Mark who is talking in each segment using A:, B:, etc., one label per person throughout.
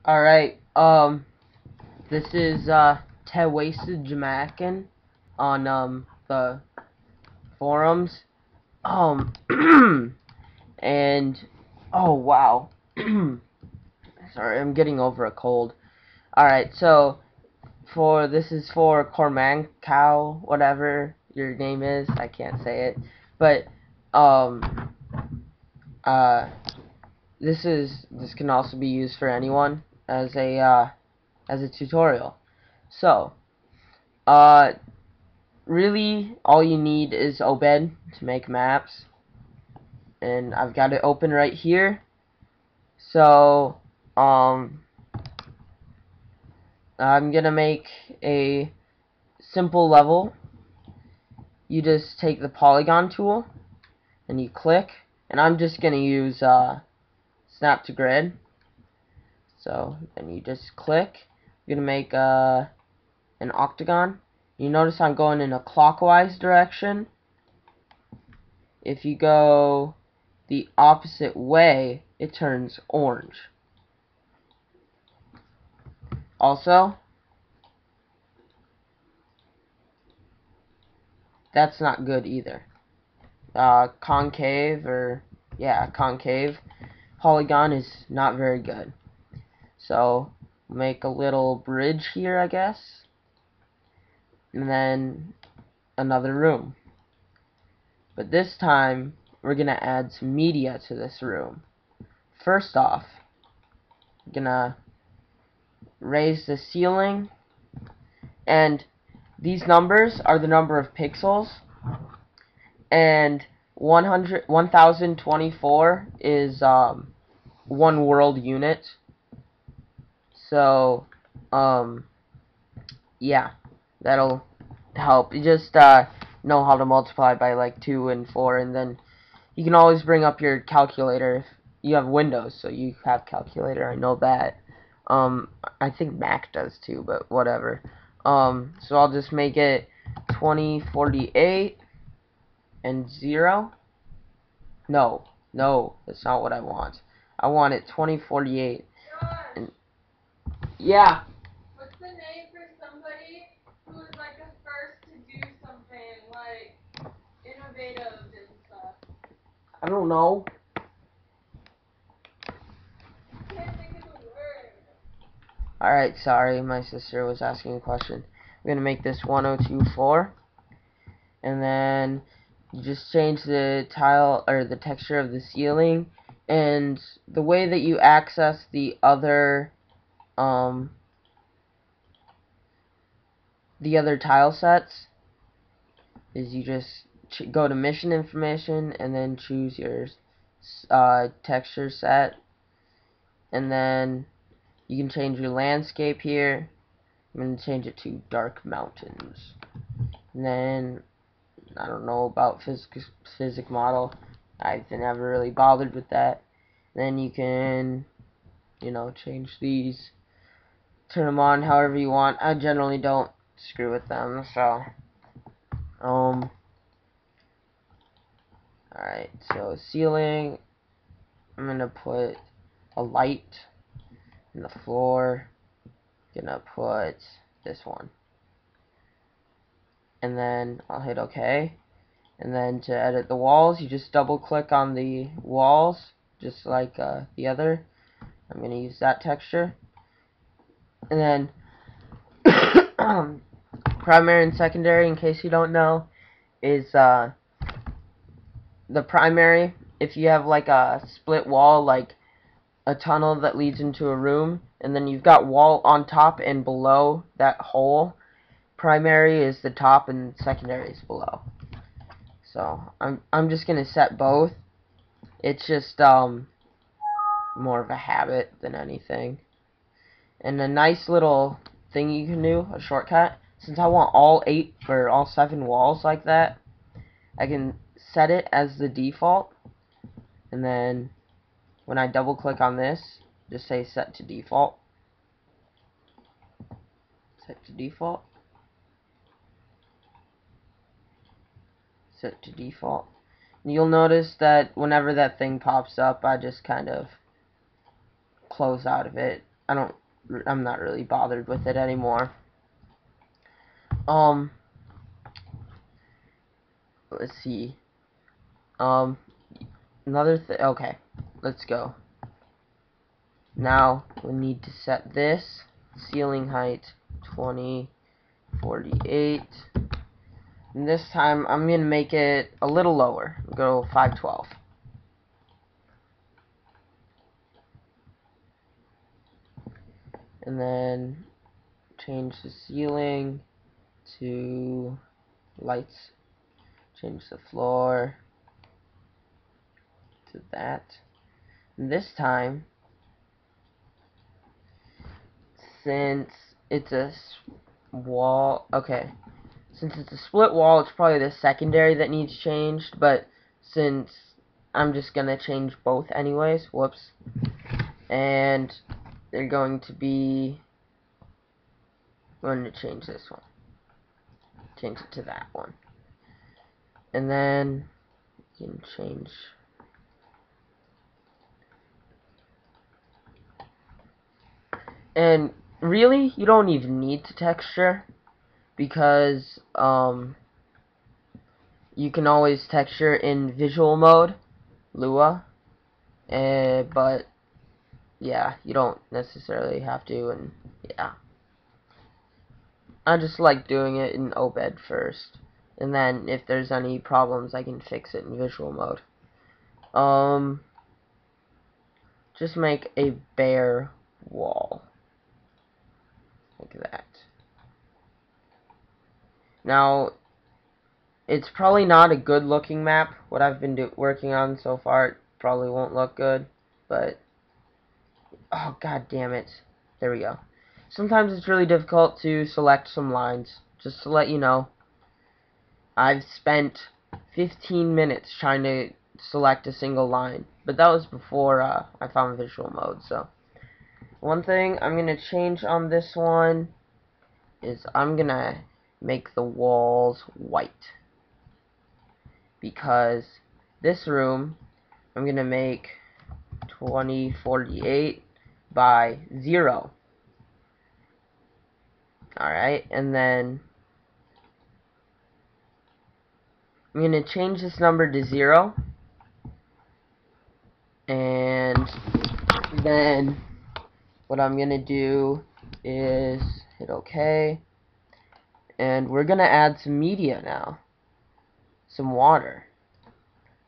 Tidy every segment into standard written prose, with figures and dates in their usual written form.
A: Alright, this is, Te Wasted Jamaican on, the forums. Um, and, oh, wow. Sorry, I'm getting over a cold. Alright, so, this is for Corman Cow, whatever your name is, I can't say it, but, uh, this can also be used for anyone as a tutorial. So, uh, really, all you need is OBED to make maps, and I've got it open right here. So, I'm gonna make a simple level. You just take the polygon tool, and you click, and I'm just gonna use, snap to grid. So, then you just click. You're gonna make, an octagon. You notice I'm going in a clockwise direction. If you go the opposite way, it turns orange. Also, that's not good either. Concave polygon is not very good. So, make a little bridge here, I guess, and then another room. But this time, we're gonna add some media to this room. First off, we're gonna raise the ceiling, and these numbers are the number of pixels, and 1024 is one world unit. So yeah, that'll help. You just know how to multiply by like 2 and 4, and then you can always bring up your calculator if you have Windows, so you have calculator. I know that. I think Mac does too, but whatever. So I'll just make it 2048 and 0. No, that's not what I want. I want it 2048. And yeah.
B: What's the name for somebody who is like the first to do something like innovative and stuff?
A: I don't know.
B: I can't think of the word.
A: Alright, sorry, my sister was asking a question. I'm gonna make this 1024, and then you just change the tile or the texture of the ceiling, and the way that you access the other tile sets is you just go to mission information and then choose your texture set, and then you can change your landscape here. I'm going to change it to dark mountains, and then I don't know about physics model. I've never really bothered with that. Then you can, change these, turn them on however you want. I generally don't screw with them, so alright, so ceiling, I'm gonna put a light in the floor. Gonna put this one, and then I'll hit OK. And then to edit the walls, you just double click on the walls, just like the other. I'm gonna use that texture, and then primary and secondary, in case you don't know, is the primary. If you have like a split wall, like a tunnel that leads into a room, and then you've got wall on top and below that hole, primary is the top and secondary is below. So I'm just gonna set both. It's just more of a habit than anything. And a nice little thing you can do, a shortcut, since I want all 8 or all 7 walls like that, I can set it as the default, and then when I double click on this, just say set to default. Set to default. Set to default. And you'll notice that whenever that thing pops up, I just kind of close out of it. I'm not really bothered with it anymore. Let's see. Another thing. Okay, let's go. Now we need to set this ceiling height 20, 48. And this time I'm gonna make it a little lower. Go 512. And then change the ceiling to lights. Change the floor to that. And this time, since it's a wall, okay, since it's a split wall, it's probably the secondary that needs changed, but since I'm just gonna change both anyways, whoops, and they're going to be, I'm going to change this one, change it to that one, and then you can change, and really, you don't even need to texture, because you can always texture in visual mode, Lua, but yeah, you don't necessarily have to, and yeah. I just like doing it in OBED first, and then if there's any problems I can fix it in visual mode. Just make a bare wall, like that. Now, it's probably not a good looking map. What I've been working on so far, it probably won't look good, but oh god damn it. There we go. Sometimes it's really difficult to select some lines. Just to let you know, I've spent 15 minutes trying to select a single line, but that was before I found visual mode. So one thing I'm going to change on this one is I'm going to make the walls white, because this room I'm going to make 2048 by 0. Alright, and then I'm going to change this number to 0, and then what I'm going to do is hit OK, and we're going to add some media now, some water.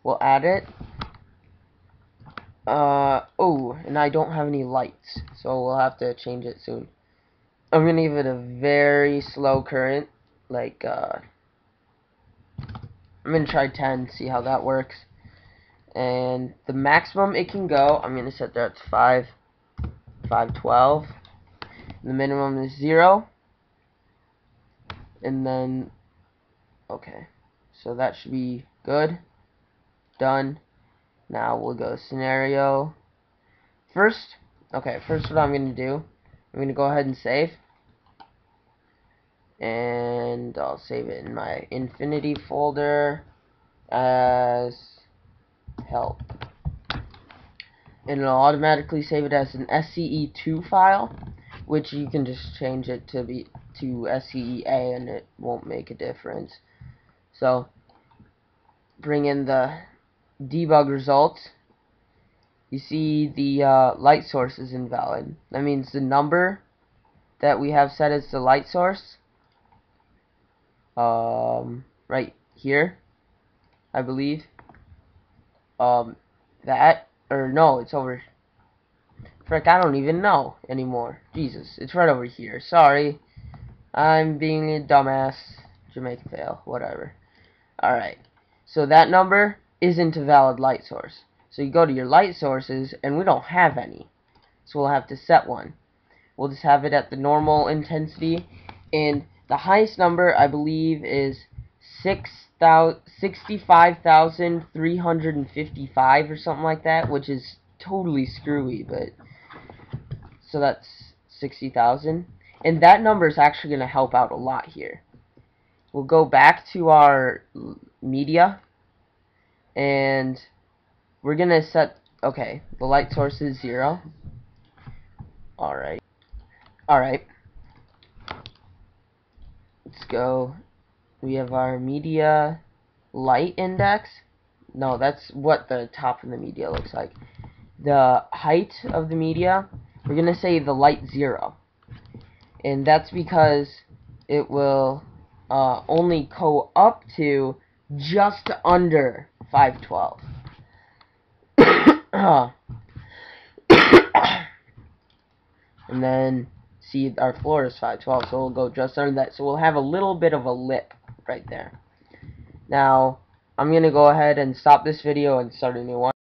A: We'll add it. Oh, and I don't have any lights, so we'll have to change it soon. I'm going to give it a very slow current, like, I'm going to try 10, see how that works. And the maximum it can go, I'm going to set that to 512. The minimum is 0. And then, okay, so that should be good. Done. Now we'll go scenario. First what I'm going to do, I'm going to go ahead and save. And I'll save it in my Infinity folder as help. And it'll automatically save it as an SCE2 file, which you can just change it to be to SCEA and it won't make a difference. So bring in the debug results. You see the light source is invalid. That means the number that we have set as the light source, right here, I believe. That, or no, it's over. Frick, I don't even know anymore. Jesus, it's right over here. Sorry, I'm being a dumbass. Jamaican fail, whatever. Alright, so that number isn't a valid light source. So you go to your light sources, and we don't have any. So we'll have to set one. We'll just have it at the normal intensity, and the highest number, I believe, is 65,355 or something like that, which is totally screwy, but so that's 60,000, and that number is actually going to help out a lot here. We'll go back to our media, and we're going to set, okay, the light source is 0. Alright. Alright. Let's go. We have our media light index. No, that's what the top of the media looks like. The height of the media, we're going to say the light 0. And that's because it will only go up to just under 512. And then, see, our floor is 512, so we'll go just under that. So we'll have a little bit of a lip right there. Now, I'm going to go ahead and stop this video and start a new one.